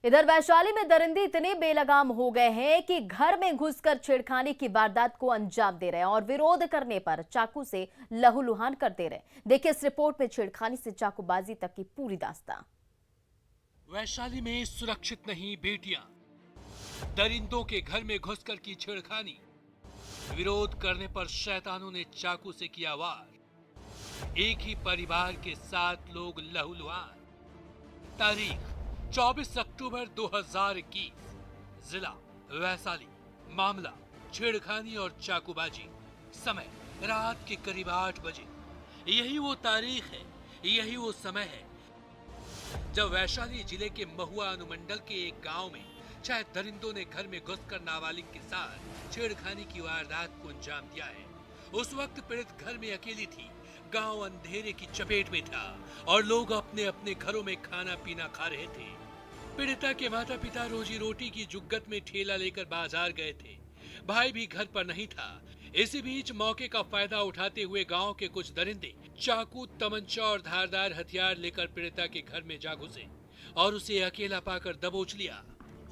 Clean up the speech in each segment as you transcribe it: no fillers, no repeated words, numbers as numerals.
इधर वैशाली में दरिंदे इतने बेलगाम हो गए हैं कि घर में घुसकर छेड़खानी की वारदात को अंजाम दे रहे हैं और विरोध करने पर चाकू से लहूलुहान कर दे रहे हैं। देखिए इस रिपोर्ट में छेड़खानी से चाकूबाजी तक की पूरी दास्तां। वैशाली में सुरक्षित नहीं बेटियां, दरिंदों के घर में घुसकर की छेड़खानी, विरोध करने पर शैतानों ने चाकू से किया वार, एक ही परिवार के 7 लोग लहूलुहान। तारीख 24 अक्टूबर 2021, जिला वैशाली, मामला छेड़खानी और चाकूबाजी, समय रात के करीब 8 बजे। यही वो तारीख है, यही वो समय है जब वैशाली जिले के महुआ अनुमंडल के एक गांव में शायद दरिंदों ने घर में घुसकर नाबालिग के साथ छेड़खानी की वारदात को अंजाम दिया है। उस वक्त पीड़ित घर में अकेली थी, गांव अंधेरे की चपेट में था और लोग अपने अपने घरों में खाना पीना खा रहे थे। पीड़िता के माता पिता रोजी रोटी की जुग्गत में ठेला लेकर बाजार गए थे, भाई भी घर पर नहीं था। इसी बीच मौके का फायदा उठाते हुए गांव के कुछ दरिंदे चाकू, तमंचा और धारदार हथियार लेकर पीड़िता के घर में जा घुसे और उसे अकेला पाकर दबोच लिया।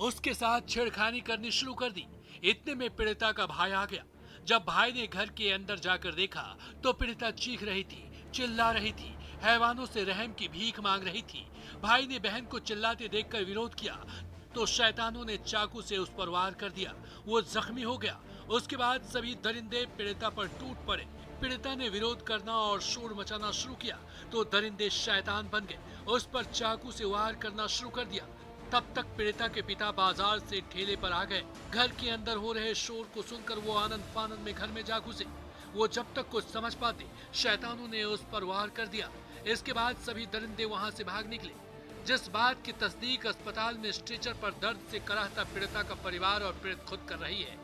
उसके साथ छेड़खानी करनी शुरू कर दी। इतने में पीड़िता का भाई आ गया। जब भाई ने घर के अंदर जाकर देखा तो पीड़िता चीख रही थी, चिल्ला रही थी, हैवानों से रहम की भीख मांग रही थी। भाई ने बहन को चिल्लाते देखकर विरोध किया तो शैतानों ने चाकू से उस पर वार कर दिया। वो जख्मी हो गया। उसके बाद सभी दरिंदे पीड़िता पर टूट पड़े। पीड़िता ने विरोध करना और शोर मचाना शुरू किया तो दरिंदे शैतान बन गए, उस पर चाकू से वार करना शुरू कर दिया। तब तक पीड़िता के पिता बाजार से ठेले पर आ गए। घर के अंदर हो रहे शोर को सुनकर वो आनंद फानंद में घर में जा घुसे। वो जब तक कुछ समझ पाते, शैतानों ने उस पर वार कर दिया। इसके बाद सभी दरिंदे वहां से भाग निकले। जिस बात की तस्दीक अस्पताल में स्ट्रेचर पर दर्द से कराहता पीड़िता का परिवार और पीड़ित खुद कर रही है।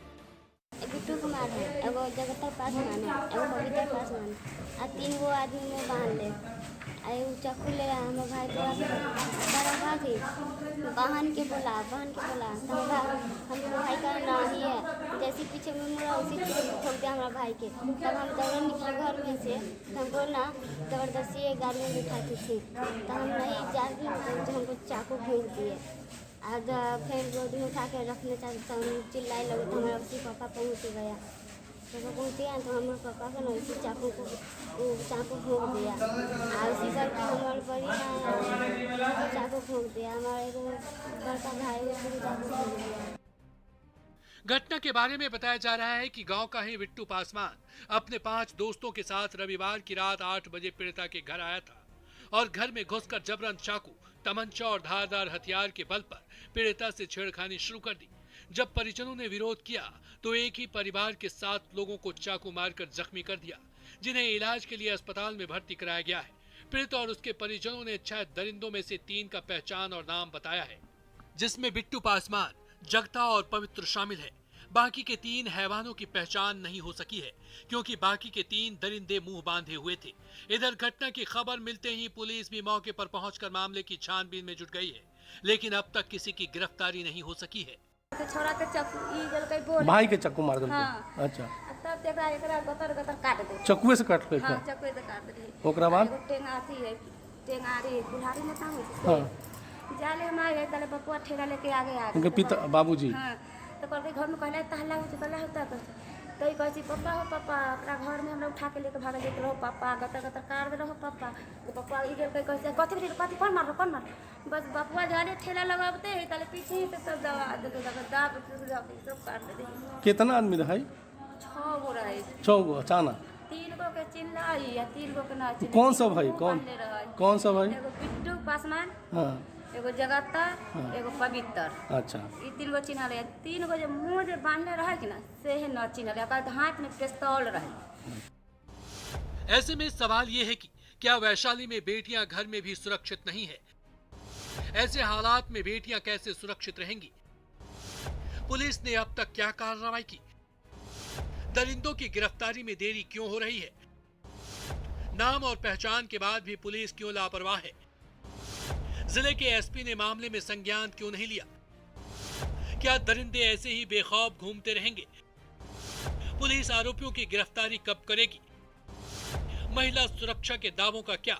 बिट्टू कुमार है, एगो जगत पासवान है, एगो बबीता पासवान, आ 3 गो आदमी में बांध ले। आई चाकू ले हमारे भाई को बड़ा भागी बहन के बोला हम भाई का नहीं है। जैसे पीछे में मुड़ा उसी ठोक दिया हमारा भाई के। तब हम दौड़ निकले घर में से, हमको ना जबरदस्ती गाड़ी में बिठाती थी तो हम नहीं जा रही तो हमको चाकू भेज दिए। फिर गोदी में उठा के रखने चाहते तो हम चिल्लाए लगे तो हमारा उसी पापा पहुँच गया। तो वो पहुँच गया तो हमारे पापा को ना उसी चाकू भोंक दिया और उसी करके हमारे बड़ी चाकू भोंक दिया। हमारे बड़का भाई उसको चाकू भोंक दिया। घटना के बारे में बताया जा रहा है कि गांव का ही बिट्टू पासवान अपने 5 दोस्तों के साथ रविवार की रात 8 बजे पीड़िता के घर आया था और घर में घुसकर जबरन चाकू, तमंचा और धारदार हथियार के बल पर पीड़िता से छेड़खानी शुरू कर दी। जब परिजनों ने विरोध किया तो एक ही परिवार के 7 लोगों को चाकू मारकर जख्मी कर दिया, जिन्हें इलाज के लिए अस्पताल में भर्ती कराया गया है। पीड़ित और उसके परिजनों ने 6 दरिंदों में से 3 का पहचान और नाम बताया है, जिसमें बिट्टू पासवान, जगता और पवित्र शामिल है। बाकी के 3 हैवानों की पहचान नहीं हो सकी है क्योंकि बाकी के 3 दरिंदे मुंह बांधे हुए थे। इधर घटना की खबर मिलते ही पुलिस भी मौके पर पहुंचकर मामले की छानबीन में जुट गई है, लेकिन अब तक किसी की गिरफ्तारी नहीं हो सकी है। छोरा के चाकू ई गल कई बोल भाई के चाकू मार दिल। हाँ। अच्छा, तब एकरा गतर काट दे। चाकुए से काट ले। हां चाकू से काट दे। ओकरा बाद टेंगाती है, टेंगारी कुल्हाड़ी में था। हां जाले हमारे तले बपुआ ठेला लेके आगे आ गए। उनके पिता बाबूजी। हां तो कर के घर में कहले तहला होता तो ई कहसी पापा हो पापा, अपना घर में हमरा उठा के लेके भागे देत रहो पापा, गतर काट दे रहो पापा। तो पापा ई गल कहसे कथि कौन मार बस बपुआ जाले ठेला लगावते तले पीछे से सब दवा दाब सब काट दे। कितना आदमी रहे? 6 गो रहे। 6 गो अचानक 3 गो के चिल्लाई या 3 गो के ना चिल्लाई। कौन सा भाई? कौन सा भाई? एगो बिट्टू पासवान, हाँ, एगो जगत्ता, एगो पवित्र। अच्छा, ये 3 गो चिन्ह रहे। 3 गो जो मुँह जो बांधले रहे कि ना से है न चिन्ह रहे, हाथ में पिस्तौल रहे। ऐसे में सवाल ये है कि क्या वैशाली में बेटियां घर में भी सुरक्षित नहीं है? ऐसे हालात में बेटियां कैसे सुरक्षित रहेंगी? पुलिस ने अब तक क्या कार्रवाई की? दरिंदों की गिरफ्तारी में देरी क्यों हो रही है? नाम और पहचान के बाद भी पुलिस क्यों लापरवाह है? जिले के एसपी ने मामले में संज्ञान क्यों नहीं लिया? क्या दरिंदे ऐसे ही बेखौफ घूमते रहेंगे? पुलिस आरोपियों की गिरफ्तारी कब करेगी? महिला सुरक्षा के दावों का क्या?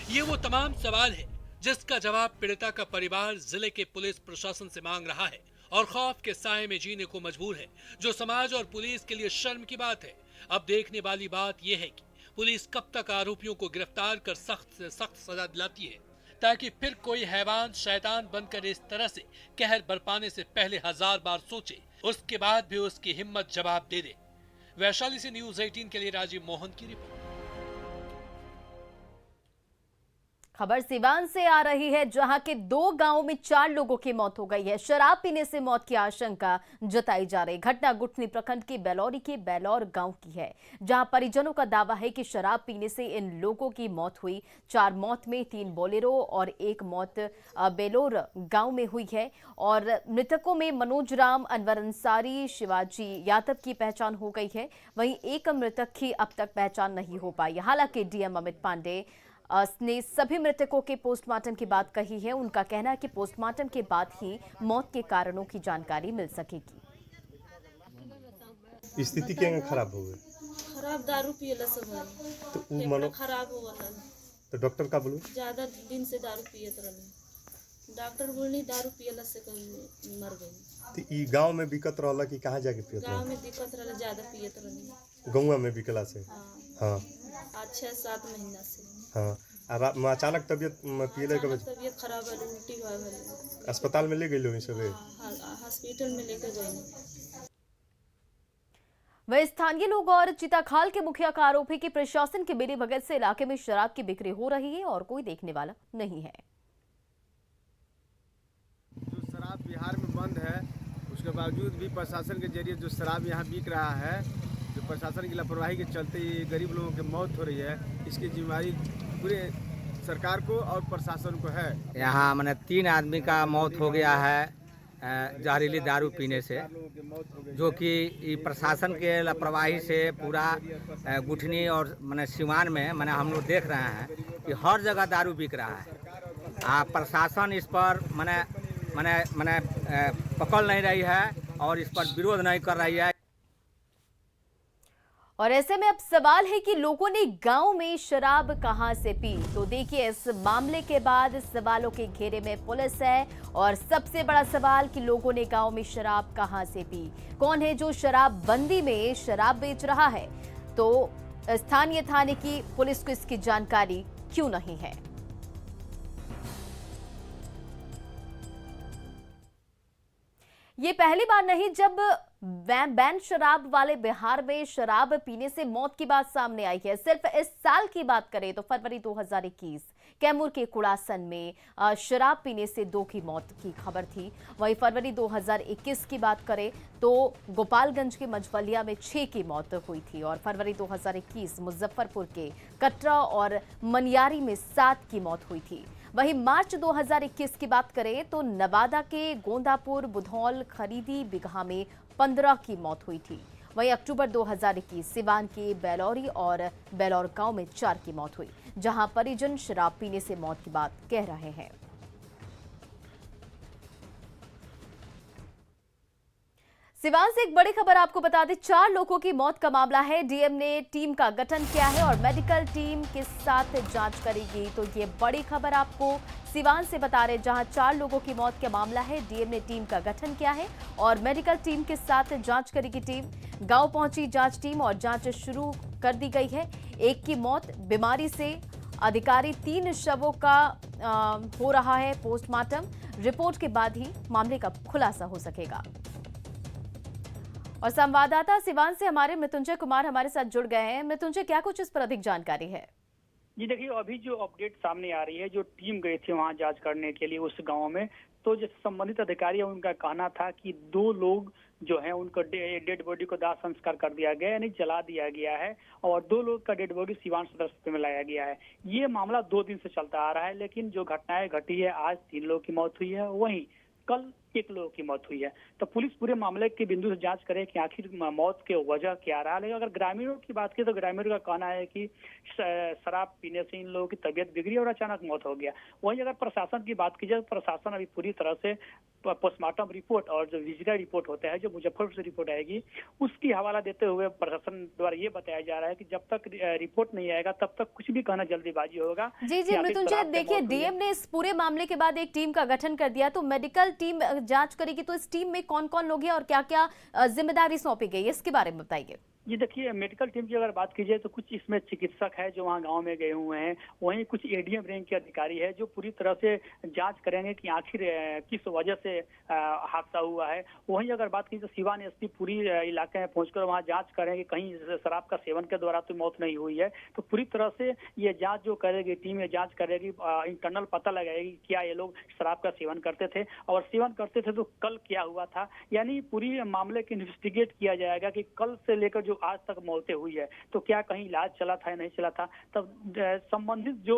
ये वो तमाम सवाल है जिसका जवाब पीड़िता का परिवार जिले के पुलिस प्रशासन से मांग रहा है और खौफ के साए में जीने को मजबूर है, जो समाज और पुलिस के लिए शर्म की बात है। अब देखने वाली बात यह है कि पुलिस कब तक आरोपियों को गिरफ्तार कर सख्त से सख्त सजा दिलाती है, ताकि फिर कोई हैवान शैतान बनकर इस तरह से कहर बरपाने से पहले 1000 बार सोचे, उसके बाद भी उसकी हिम्मत जवाब दे दे। वैशाली से न्यूज़ 18 के लिए राजीव मोहन की रिपोर्ट। खबर सिवान से आ रही है, जहां के 2 गांवों में 4 लोगों की मौत हो गई है। शराब पीने से मौत की आशंका जताई जा रही। घटना गुठनी प्रखंड के बेलौरी के बेलौर गांव की है, जहां परिजनों का दावा है कि शराब पीने से इन लोगों की मौत हुई। 4 मौत में 3 बोलेरो और 1 मौत बेलोर गांव में हुई है। और मृतकों में मनोज राम, अनवर अंसारी, शिवाजी यादव की पहचान हो गई है। वहीं एक मृतक की अब तक पहचान नहीं हो पाई। हालांकि डीएम अमित पांडे ने सभी मृतकों के पोस्टमार्टम की बात कही है। उनका कहना है कि पोस्टमार्टम के बाद ही मौत के कारणों की जानकारी मिल सकेगी। स्थिति क्या खराब हो गई? खराब दारू पियला से भइल, तो उ फेफड़ा मानो खराब हो गल। तो डॉक्टर का बोलू ज्यादा दिन से दारू पियत रहले। डॉक्टर बोलनी दारू पियला से कहीं मर गई। तो ई गांव में दिक्कत रहला कि कहाँ जाके पियत गांव रहा? में दिक्कत रहले, ज्यादा पियत रहले। गौवा में बिकला से? हाँ, हाँ आज 6-7 महीना से हाँ। अचानक तबियत पियले के वजह तबीयत खराब है, उल्टी भइल। अस्पताल में ले गई लोग सब? हॉस्पिटल में लेके गए। वह स्थानीय लोग और चिताखाल के मुखिया का आरोप है कि प्रशासन की मिलीभगत से इलाके में शराब की बिक्री हो रही है और कोई देखने वाला नहीं है। जो शराब बिहार में बंद है, उसके बावजूद भी प्रशासन के जरिए जो शराब यहाँ बिक रहा है, जो प्रशासन की लापरवाही के चलते ये गरीब लोगों की मौत हो रही है, इसकी जिम्मेदारी पूरे सरकार को और प्रशासन को है। यहाँ मैंने 3 आदमी का मौत हो गया है जहरीली दारू पीने से, जो कि प्रशासन के लापरवाही से पूरा गुठनी और मैंने सिवान में मैंने हम लोग देख रहे हैं कि हर जगह दारू बिक रहा है। प्रशासन इस पर मैंने पकड़ नहीं रही है और इस पर विरोध नहीं कर रही है। और ऐसे में अब सवाल है कि लोगों ने गांव में शराब कहां से पी। तो देखिए, इस मामले के बाद सवालों के घेरे में पुलिस है और सबसे बड़ा सवाल कि लोगों ने गांव में शराब कहां से पी। कौन है जो शराब बंदी में शराब बेच रहा है? तो स्थानीय थाने की पुलिस को इसकी जानकारी क्यों नहीं है? ये पहली बार नहीं जब बैन शराब वाले बिहार में शराब पीने से मौत की बात सामने आई है। सिर्फ इस साल की बात करें तो फरवरी 2021 कैमूर के कुड़ासन में शराब पीने से 2 की मौत की खबर थी। वहीं फरवरी 2021 की बात करें तो गोपालगंज के मझवलिया में 6 की मौत हुई थी और फरवरी 2021 मुजफ्फरपुर के कटरा और मनियारी में 7 की मौत हुई थी। वहीं मार्च 2021 की बात करें तो नवादा के गोंदापुर, बुधौल, खरीदी बिगहा में 15 की मौत हुई थी। वहीं अक्टूबर 2021 सिवान के बेलौरी और बेलौर गांव में 4 की मौत हुई, जहां परिजन शराब पीने से मौत की बात कह रहे हैं। सिवान से एक बड़ी खबर आपको बता दें, 4 लोगों की मौत का मामला है। डीएम ने टीम का गठन किया है और मेडिकल टीम के साथ जांच करेगी। तो ये बड़ी खबर आपको सिवान से बता रहे, जहां 4 लोगों की मौत का मामला है। डीएम ने टीम का गठन किया है और मेडिकल टीम के साथ जांच करेगी टीम। गांव पहुंची जांच टीम और जांच शुरू कर दी गई है। 1 की मौत बीमारी से, अधिकारी 3 शवों का हो रहा है पोस्टमार्टम। रिपोर्ट के बाद ही मामले का खुलासा हो सकेगा। और संवाददाता सिवान से हमारे मृत्युंजय कुमार हमारे साथ जुड़ गए हैं। मृत्युंजय, क्या कुछ इस पर अधिक जानकारी है? जी देखिए, अभी जो अपडेट सामने आ रही है, जो टीम गई थी वहां जांच करने के लिए उस गांव में, तो जो संबंधित अधिकारी है उनका कहना था कि 2 लोग जो है उनको डेड बॉडी को दाह संस्कार कर दिया गया, यानी जला दिया गया है और 2 लोग का डेड बॉडी सिवान सदर अस्पताल में लाया गया है। ये मामला 2 दिन से चलता आ रहा है, लेकिन जो घटनाएं घटी है, आज 3 लोगों की मौत हुई है। वहीं कल 1 लोगों की मौत हुई है। तो पुलिस पूरे मामले के बिंदु से जांच करे कि आखिर मौत के वजह क्या रहा। लेकिन अगर ग्रामीणों की बात की तो ग्रामीणों का कहना है कि शराब पीने से इन लोगों की तबीयत बिगड़ी और अचानक मौत हो गया। वहीं अगर प्रशासन की बात की जाए, प्रशासन अभी पूरी तरह से पोस्टमार्टम रिपोर्ट और जो विजिटल रिपोर्ट होता है, जो मुजफ्फरपुर से रिपोर्ट आएगी, उसकी हवाला देते हुए प्रशासन द्वारा ये बताया जा रहा है कि जब तक रिपोर्ट नहीं आएगा तब तक कुछ भी कहना जल्दीबाजी होगा। जी मृत्युंजय, देखिए डीएम ने इस पूरे मामले के बाद एक टीम का गठन कर दिया, तो मेडिकल टीम जांच करेगी, तो इस टीम में कौन कौन लोग हैं और क्या क्या जिम्मेदारी सौंपी गई है, इसके बारे में बताइए। जी देखिए, मेडिकल टीम की अगर बात की जाए तो कुछ इसमें चिकित्सक है जो वहाँ गांव में गए हुए हैं, वहीं कुछ एडीएम रैंक के अधिकारी है जो पूरी तरह से जांच करेंगे कि आखिर किस वजह से हादसा हुआ है। वहीं अगर बात की तो सिवान एसपी पूरी इलाके में पहुंचकर वहाँ जांच करेंगे, कहीं शराब का सेवन के द्वारा तो मौत नहीं हुई है। तो पूरी तरह से ये जाँच जो करेगी टीम, ये जाँच करेगी, इंटरनल पता लगाएगी क्या ये लोग शराब का सेवन करते थे, और सेवन करते थे तो कल क्या हुआ था। यानी पूरी मामले की इन्वेस्टिगेट किया जाएगा कि कल से लेकर जो आज तक मौतें हुई है तो क्या कहीं इलाज चला था या नहीं चला था। तब संबंधित जो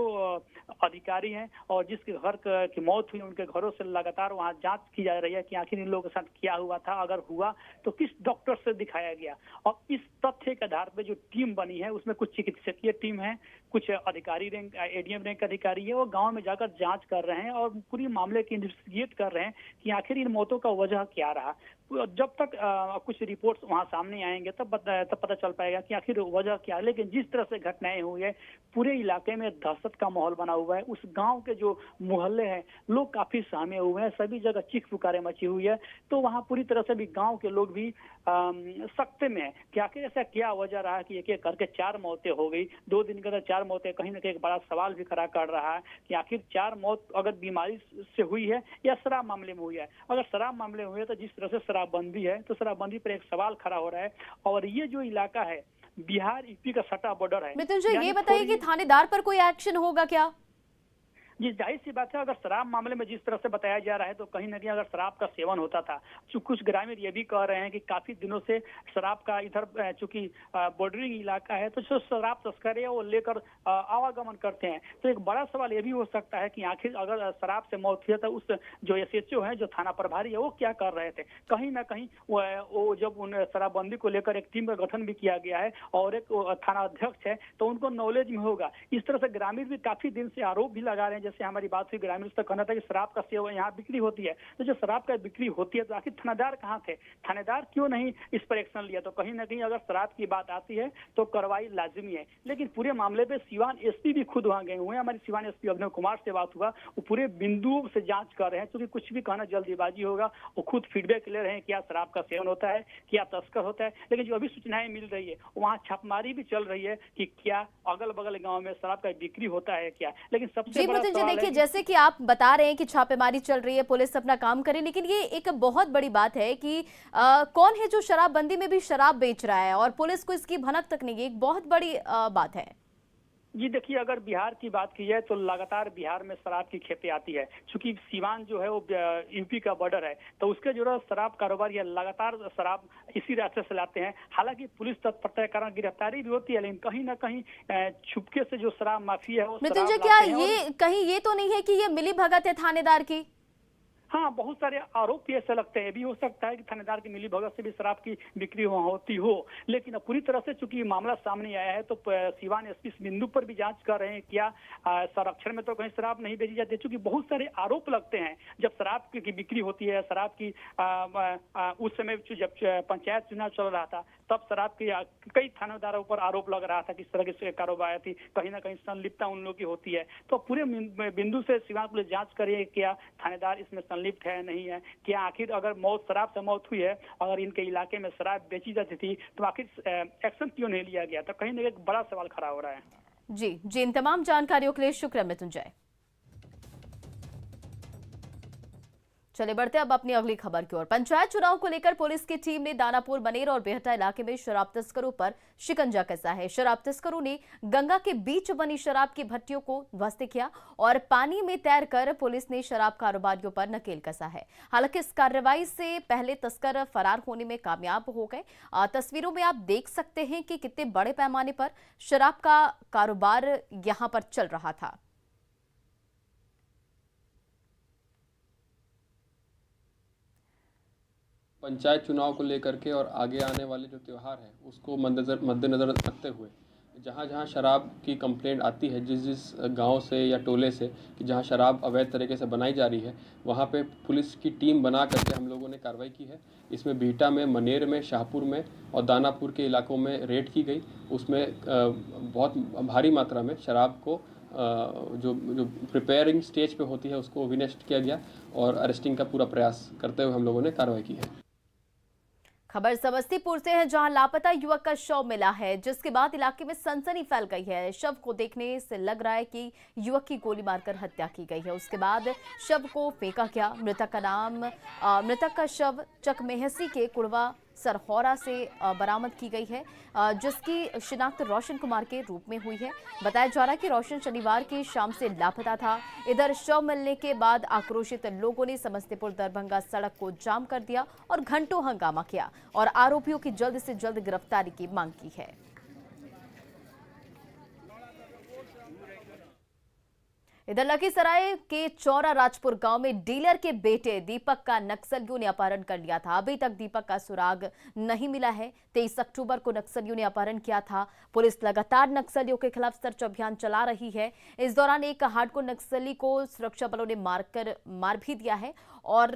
अधिकारी हैं और जिसके घर की मौत हुई उनके घरों से लगातार वहां जांच की जा रही है कि आखिर इन लोगों के साथ क्या हुआ था, अगर हुआ तो किस डॉक्टर से दिखाया गया। और इस तथ्य के आधार पर जो टीम बनी है उसमें कुछ चिकित्सकीय टीम है, कुछ अधिकारी रैंक, एडीएम रैंक अधिकारी है, वो गाँव में जाकर जाँच कर रहे हैं और पूरी मामले की इन्वेस्टिगेट कर रहे हैं कि आखिर इन मौतों का वजह क्या रहा। जब तक कुछ रिपोर्ट्स वहां सामने आएंगे तब पता चल पाएगा कि आखिर वजह क्या है। लेकिन जिस तरह से घटनाएं हुई है, पूरे इलाके में दहशत का माहौल बना हुआ है। उस गांव के जो मोहल्ले हैं लोग काफी सहमे हुए हैं, सभी जगह चीख पुकारे मची हुई है। तो वहां पूरी तरह से भी गांव के लोग भी सख्ते में है कि आखिर ऐसा क्या वजह रहा कि एक एक करके 4 मौतें हो गई। 2 दिन के अंदर 4 मौतें, कहीं ना कहीं एक बड़ा सवाल भी खड़ा कर रहा है कि आखिर 4 मौत अगर बीमारी से हुई है या शराब मामले में हुई है। अगर शराब मामले में हुई है तो जिस तरह से शराबबंदी है तो शराबबंदी पर एक सवाल खड़ा हो रहा है। और ये जो इलाका है बिहार यूपी का सटा बॉर्डर है। मृत्युंजय, ये बताइए कि थानेदार पर कोई एक्शन होगा क्या? जी जाहिर सी बात है, अगर शराब मामले में जिस तरह से बताया जा रहा है तो कहीं ना कहीं अगर शराब का सेवन होता था, कुछ ग्रामीण ये भी कह रहे हैं कि काफी दिनों से शराब का इधर चूंकि बॉर्डरिंग इलाका है तो जो शराब तस्कर है वो लेकर आवागमन करते हैं। तो एक बड़ा सवाल ये भी हो सकता है कि आखिर अगर शराब से मौत हुई तो उस जो एसएचओ है, जो थाना प्रभारी है, वो क्या कर रहे थे। कहीं ना कहीं वो जब उन शराबबंदी को लेकर एक टीम का गठन भी किया गया है और एक थाना अध्यक्ष है तो उनको नॉलेज में होगा। इस तरह से ग्रामीण भी काफी दिन से आरोप भी लगा रहे हैं। जैसे हमारी बात हुई, ग्रामीण तक कहना था कि शराब का सेवन यहाँ बिक्री होती है, तो जो शराब का बिक्री होती है तो आखिर थानेदार कहाँ थे, थानेदार क्यों नहीं इस पर एक्शन लिया। तो कहीं ना कहीं अगर शराब की बात आती है तो कार्रवाई लाजिमी है। लेकिन पूरे मामले पे सिवान एसपी भी खुद वहां गए हुए हैं। हमारी सिवान एसपी अभिनव कुमार से बात हुआ, वो पूरे बिंदुओं से जांच कर रहे हैं क्योंकि कुछ भी कहना जल्दीबाजी होगा। वो खुद फीडबैक ले रहे हैं क्या शराब का सेवन होता है, क्या तस्कर होता है। लेकिन जो अभी सूचनाएं मिल रही है वहाँ छापेमारी भी चल रही है कि क्या अगल बगल गाँव में शराब का बिक्री होता है क्या। लेकिन सबसे बड़ा सवाल है, देखिए जैसे कि आप बता रहे हैं कि छापेमारी चल रही है, पुलिस अपना काम करे, लेकिन ये एक बहुत बड़ी बात है कि कौन है जो शराबबंदी में भी शराब बेच रहा है और पुलिस को इसकी भनक तक नहीं है। एक बहुत बड़ी बात है। जी देखिए, अगर बिहार की बात की जाए तो लगातार बिहार में शराब की खेपें आती है। चूंकि सीवान जो है वो यूपी का बॉर्डर है तो उसके जो शराब कारोबार या लगातार शराब इसी रास्ते से लाते हैं। हालांकि पुलिस तत्परता के कारण गिरफ्तारी भी होती है, लेकिन कहीं ना कहीं छुपके से जो शराब माफिया है वो मृत्युंजय, क्या ये कहीं ये तो नहीं है कि ये मिली भगत है थानेदार की? हाँ, बहुत सारे आरोप भी ऐसे लगते हैं। भी हो सकता है कि थानेदार की मिली भगत से भी शराब की बिक्री होती हो, लेकिन पूरी तरह से चूंकि मामला सामने आया है तो सिवान एसपी इस बिंदु पर भी जांच कर रहे हैं क्या संरक्षण में तो कहीं शराब नहीं बेची जाती है। चूंकि बहुत सारे आरोप लगते हैं जब शराब की बिक्री होती है। शराब की उस समय जब पंचायत चुनाव चल रहा था तब शराब की कई थानेदारों पर आरोप लग रहा था कि इस तरह की कारोबार थी, कहीं ना कहीं संलिप्तता उन लोगों की होती है। तो पूरे बिंदु से सिवान पुलिस जांच करिए क्या थानेदार इसमें संलिप्त है नहीं है, क्या आखिर अगर मौत शराब से मौत हुई है, अगर इनके इलाके में शराब बेची जाती थी तो आखिर एक्शन क्यों नहीं लिया गया। तो कहीं ना कहीं एक बड़ा सवाल खड़ा हो रहा है। जी इन तमाम जानकारियों के लिए शुक्रिया मृत्युंजय। चले बढ़ते अब अपनी अगली खबर की ओर। पंचायत चुनाव को लेकर पुलिस की टीम ने दानापुर, बनेर और बेहटा इलाके में शराब तस्करों पर शिकंजा कसा है। शराब तस्करों ने गंगा के बीच बनी शराब की भट्टियों को ध्वस्त किया और पानी में तैरकर पुलिस ने शराब कारोबारियों पर नकेल कसा है। हालांकि इस कार्रवाई से पहले तस्कर फरार होने में कामयाब हो गए। तस्वीरों में आप देख सकते हैं कि कितने बड़े पैमाने पर शराब का कारोबार यहां पर चल रहा था। पंचायत चुनाव को लेकर के और आगे आने वाले जो त्यौहार हैं उसको मद्देनज़र रखते हुए जहाँ जहाँ शराब की कंप्लेंट आती है, जिस जिस गांव से या टोले से कि जहाँ शराब अवैध तरीके से बनाई जा रही है, वहाँ पे पुलिस की टीम बना करके हम लोगों ने कार्रवाई की है। इसमें बिहटा में, मनेर में, शाहपुर में और दानापुर के इलाकों में रेड की गई। उसमें बहुत भारी मात्रा में शराब को जो प्रिपेयरिंग स्टेज पे होती है उसको विनष्ट किया गया और अरेस्टिंग का पूरा प्रयास करते हुए हम लोगों ने कार्रवाई की है। खबर समस्तीपुर से है, जहां लापता युवक का शव मिला है, जिसके बाद इलाके में सनसनी फैल गई है। शव को देखने से लग रहा है कि युवक की गोली मारकर हत्या की गई है। उसके बाद शव को फेंका गया। मृतक का शव चकमेहसी के कुड़वा सरहौरा से बरामद की गई है, जिसकी शिनाख्त रोशन कुमार के रूप में हुई है। बताया जा रहा है कि रोशन शनिवार की शाम से लापता था। इधर शव मिलने के बाद आक्रोशित लोगों ने समस्तीपुर दरभंगा सड़क को जाम कर दिया और घंटों हंगामा किया और आरोपियों की जल्द से जल्द गिरफ्तारी की मांग की है। इधर लखीसराय के चौरा राजपुर गांव में डीलर के बेटे दीपक का नक्सलियों ने अपहरण कर लिया था। अभी तक दीपक का सुराग नहीं मिला है। 23 अक्टूबर को नक्सलियों ने अपहरण किया था। पुलिस लगातार नक्सलियों के खिलाफ सर्च अभियान चला रही है। इस दौरान एक हार्डकोर नक्सली को सुरक्षा बलों ने मार भी दिया है और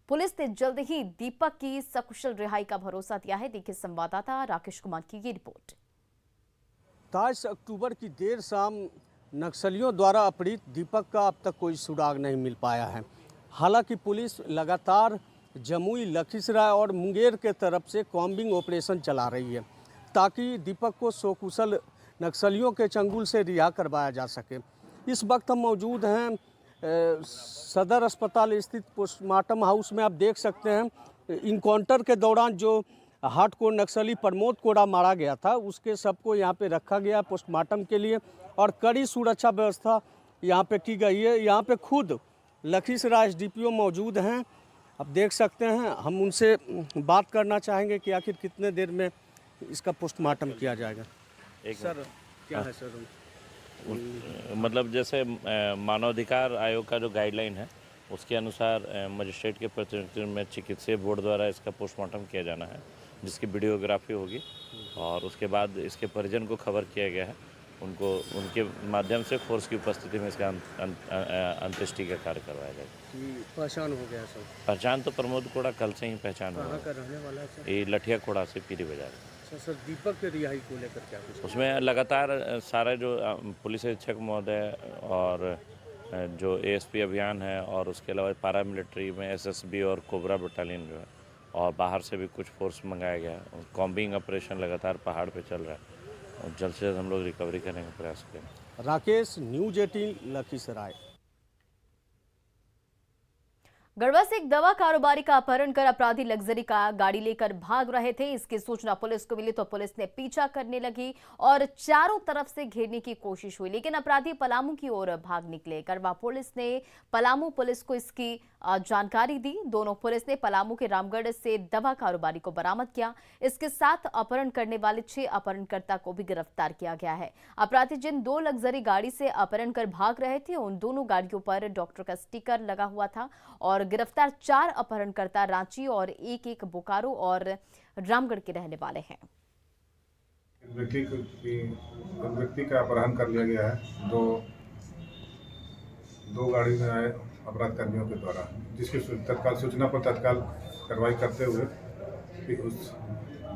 पुलिस ने जल्द ही दीपक की सकुशल रिहाई का भरोसा दिया है। देखिए संवाददाता राकेश कुमार की ये रिपोर्ट। 23 अक्टूबर की देर शाम नक्सलियों द्वारा अपहृत दीपक का अब तक कोई सुराग नहीं मिल पाया है। हालांकि पुलिस लगातार जमुई, लखीसराय और मुंगेर के तरफ से कॉम्बिंग ऑपरेशन चला रही है ताकि दीपक को सकुशल नक्सलियों के चंगुल से रिहा करवाया जा सके। इस वक्त हम मौजूद हैं सदर अस्पताल स्थित पोस्टमार्टम हाउस में। आप देख सकते हैं इनकाउंटर के दौरान जो हार्डकोर नक्सली प्रमोद कोड़ा मारा गया था उसके सबको यहाँ पे रखा गया पोस्टमार्टम के लिए और कड़ी सुरक्षा व्यवस्था यहाँ पे की गई है। यहाँ पे खुद लखीसराय SDPO मौजूद हैं। आप देख सकते हैं, हम उनसे बात करना चाहेंगे कि आखिर कितने देर में इसका पोस्टमार्टम किया जाएगा। सर क्या है सर? मतलब जैसे मानवाधिकार आयोग का जो गाइडलाइन है उसके अनुसार मजिस्ट्रेट के प्रतिनिधित्व में चिकित्सीय बोर्ड द्वारा इसका पोस्टमार्टम किया जाना है, जिसकी वीडियोग्राफी होगी और उसके बाद इसके परिजन को खबर किया गया है। उनको उनके माध्यम से फोर्स की उपस्थिति में इसका अंत्येष्टि का कार्य करवाया जाएगा। पहचान हो गया सर? पहचान तो प्रमोद कोड़ा कल से ही पहचान हुआ। कहाँ का रहने वाला है सर? ये लठिया कोड़ा से पीरी बाजार। सर दीपक के रिहाई को लेकर क्या कुछ? उसमें लगातार सारे जो पुलिस अधीक्षक महोदय और जो ASP अभियान है और उसके अलावा पैरामिलिट्री में SSB और कोबरा बटालियन जो है और बाहर से भी कुछ फोर्स मंगाया गया है। कॉम्बिंग ऑपरेशन लगातार पहाड़ पे चल रहा है और जल्द से जल्द हम लोग रिकवरी करने का प्रयास करेंगे। राकेश, न्यूज़ 18 लखीसराय। गढ़वा से एक दवा कारोबारी का अपहरण कर अपराधी लग्जरी का गाड़ी लेकर भाग रहे थे। इसकी सूचना पुलिस को मिली तो पुलिस ने पीछा करने लगी और चारों तरफ से घेरने की कोशिश हुई, लेकिन अपराधी पलामू की ओर भाग निकले। गढ़वा पुलिस ने पलामू पुलिस को इसकी जानकारी दी। दोनों पुलिस ने पलामू के रामगढ़ से दवा कारोबारी को बरामद किया। इसके साथ अपहरण करने वाले 6 अपहरणकर्ता को भी गिरफ्तार किया गया है। अपराधी जिन 2 लग्जरी गाड़ी से अपहरण कर भाग रहे थे उन दोनों गाड़ियों पर डॉक्टर का स्टिकर लगा हुआ था और गिरफ्तार 4 अपहरणकर्ता रांची और एक बोकारो और रामगढ़ के रहने वाले हैं। व्यक्ति का अपहरण कर लिया गया है दो गाड़ी में आए अपराध कर्मियों के द्वारा, जिसकी तत्काल सूचना पर तत्काल कार्रवाई करते हुए उस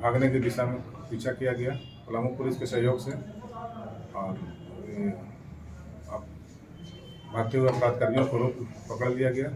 भागने की दिशा में पीछा किया गया पलामू पुलिस के सहयोग से और भागते हुए अपराध कर्मियों को पकड़ लिया गया।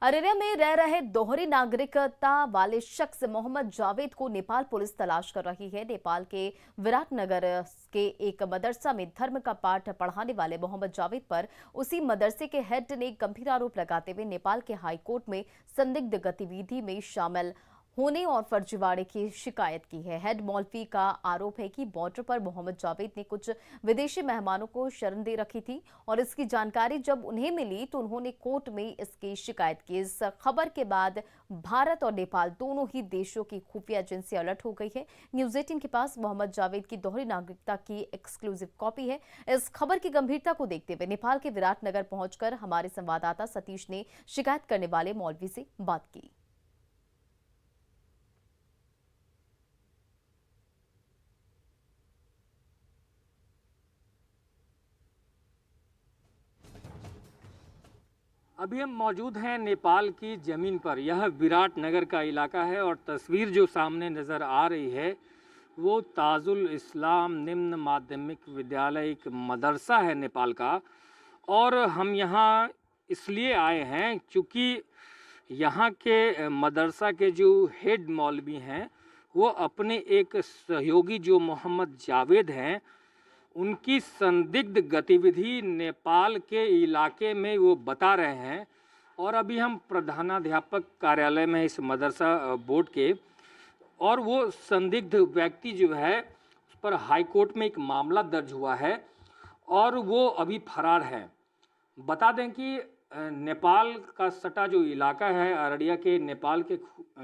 अररिया में रह रहे दोहरी नागरिकता वाले शख्स मोहम्मद जावेद को नेपाल पुलिस तलाश कर रही है। नेपाल के विराटनगर के एक मदरसा में धर्म का पाठ पढ़ाने वाले मोहम्मद जावेद पर उसी मदरसे के हेड ने गंभीर आरोप लगाते हुए नेपाल के हाई कोर्ट में संदिग्ध गतिविधि में शामिल होने और फर्जीवाड़े की शिकायत की है। हेड मौलवी का आरोप है कि बॉर्डर पर मोहम्मद जावेद ने कुछ विदेशी मेहमानों को शरण दे रखी थी और इसकी जानकारी जब उन्हें मिली तो उन्होंने कोर्ट में इसकी शिकायत की। इस खबर के बाद भारत और नेपाल दोनों ही देशों की खुफिया एजेंसी अलर्ट हो गई है। न्यूज़ 18 के पास मोहम्मद जावेद की दोहरी नागरिकता की एक्सक्लूसिव कॉपी है। इस खबर की गंभीरता को देखते हुए नेपाल के विराटनगर पहुंचकर हमारे संवाददाता सतीश ने शिकायत करने वाले मौलवी से बात की। अभी हम मौजूद हैं नेपाल की ज़मीन पर। यह विराट नगर का इलाका है और तस्वीर जो सामने नज़र आ रही है वो ताजुल इस्लाम निम्न माध्यमिक विद्यालय एक मदरसा है नेपाल का। और हम यहाँ इसलिए आए हैं क्योंकि यहाँ के मदरसा के जो हेड मौलवी हैं वो अपने एक सहयोगी जो मोहम्मद जावेद हैं उनकी संदिग्ध गतिविधि नेपाल के इलाके में वो बता रहे हैं। और अभी हम प्रधानाध्यापक कार्यालय में इस मदरसा बोर्ड के, और वो संदिग्ध व्यक्ति जो है उस पर हाई कोर्ट में एक मामला दर्ज हुआ है और वो अभी फरार है। बता दें कि नेपाल का सटा जो इलाका है अररिया के नेपाल के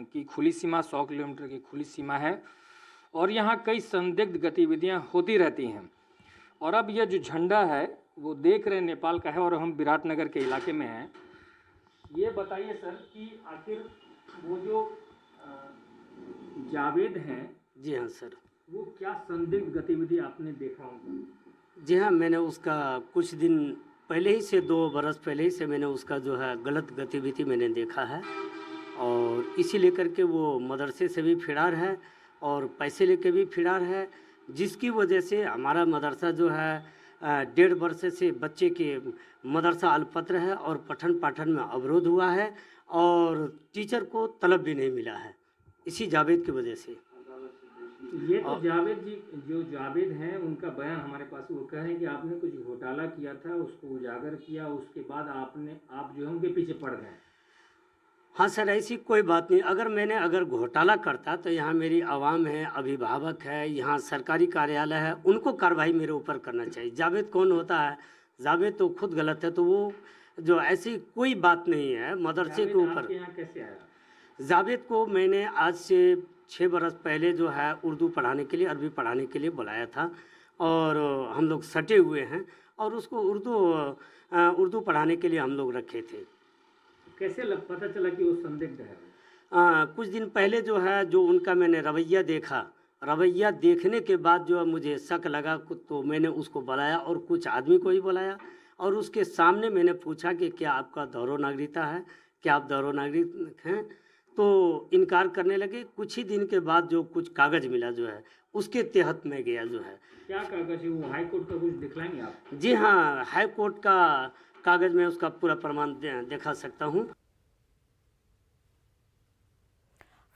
की खुली सीमा 100 किलोमीटर की खुली सीमा है और यहाँ कई संदिग्ध गतिविधियाँ होती रहती हैं। और अब यह जो झंडा है वो देख रहे हैं नेपाल का है और हम विराटनगर के इलाके में हैं। ये बताइए सर कि आखिर वो जो जावेद हैं, जी हाँ सर, वो क्या संदिग्ध गतिविधि आपने देखा होगा? जी हाँ, मैंने उसका कुछ दिन पहले ही से 2 बरस पहले ही से मैंने उसका जो है गलत गतिविधि मैंने देखा है और इसी लेकर के वो मदरसे से भी फिरार है और पैसे लेके भी फिरार है, जिसकी वजह से हमारा मदरसा जो है 1.5 वर्ष से बच्चे के मदरसा अल्पत्र है और पठन पाठन में अवरोध हुआ है और टीचर को तलब भी नहीं मिला है इसी जावेद की वजह से। ये तो जावेद जी जो जावेद हैं उनका बयान हमारे पास, वो कह रहे हैं कि आपने कुछ घोटाला किया था, उसको उजागर किया, उसके बाद आप जो है उनके पीछे पड़ गए। हाँ सर, ऐसी कोई बात नहीं। अगर घोटाला करता तो यहाँ मेरी आवाम है, अभिभावक है, यहाँ सरकारी कार्यालय है, उनको कार्रवाई मेरे ऊपर करना चाहिए। जावेद कौन होता है? जावेद तो खुद गलत है, तो वो जो ऐसी कोई बात नहीं है मदरसे के ऊपर। यहाँ कैसे आया? जावेद को मैंने आज से 6 बरस पहले जो है उर्दू पढ़ाने के लिए, अरबी पढ़ाने के लिए बुलाया था और हम लोग सटे हुए हैं और उसको उर्दू पढ़ाने के लिए हम लोग रखे थे। कैसे पता चला कि वो संदिग्ध है? कुछ दिन पहले जो है जो उनका मैंने रवैया देखा, रवैया देखने के बाद जो मुझे शक लगा तो मैंने उसको बुलाया और कुछ आदमी को ही बुलाया और उसके सामने मैंने पूछा कि क्या आपका दौरो नागरिकता है, क्या आप दौरो नागरिक हैं? तो इनकार करने लगे। कुछ ही दिन के बाद जो कुछ कागज़ मिला जो है उसके तहत में गया जो है। क्या कागज़ है वो? हाई कोर्ट का कुछ दिखलाएंगे आप? जी हाँ, हाई कोर्ट का कागज़ में उसका पूरा प्रमाण दिखा सकता हूँ।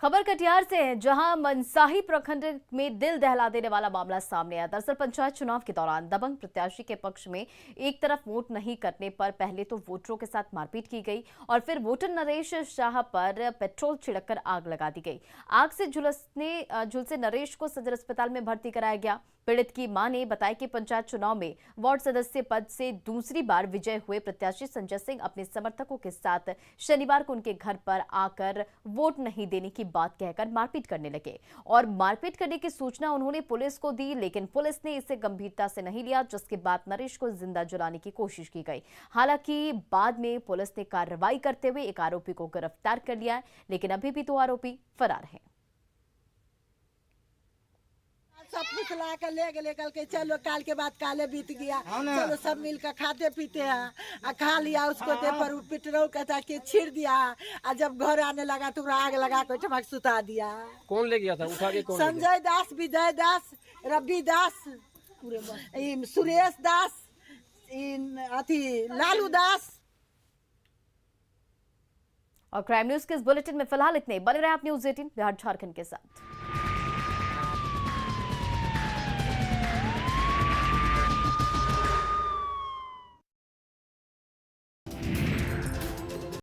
खबर कटिहार से है, जहां मनसाही प्रखंड में दिल दहला देने वाला मामला सामने आया। दरअसल पंचायत चुनाव के दौरान दबंग प्रत्याशी के पक्ष में एक तरफ वोट नहीं करने पर पहले तो वोटरों के साथ मारपीट की गई और फिर वोटर नरेश शाह पर पेट्रोल छिड़ककर आग लगा दी गई। आग से झुलसे नरेश को सदर अस्पताल में भर्ती कराया गया। पीड़ित की मां ने बताया कि पंचायत चुनाव में वार्ड सदस्य पद से दूसरी बार विजय हुए प्रत्याशी संजय सिंह अपने समर्थकों के साथ शनिवार को उनके घर पर आकर वोट नहीं देने की बात कहकर मारपीट करने लगे और मारपीट करने की सूचना उन्होंने पुलिस को दी, लेकिन पुलिस ने इसे गंभीरता से नहीं लिया, जिसके बाद नरेश को जिंदा जलाने की कोशिश की गई। हालांकि बाद में पुलिस ने कार्रवाई करते हुए एक आरोपी को गिरफ्तार कर लिया है, लेकिन अभी भी 2 आरोपी फरार हैं। सब फुसला कर ले गए, कल के चलो काल के बाद काले बीत गया, चलो सब मिलकर खाते पीते हैं। खा लिया उसको दे पर पेट्रोल का ताकि छिड़ दिया और जब घर आने लगा तो आग लगा कर ठमक सुता दिया। कौन ले गया था? उठा के कौन? संजय दास, विजय दास, रवि दास, सुरेश दास, लालू दास। और क्राइम न्यूज के इस बुलेटिन में फिलहाल इतने। बने रहे आप न्यूज़ 18 बिहार झारखंड के साथ।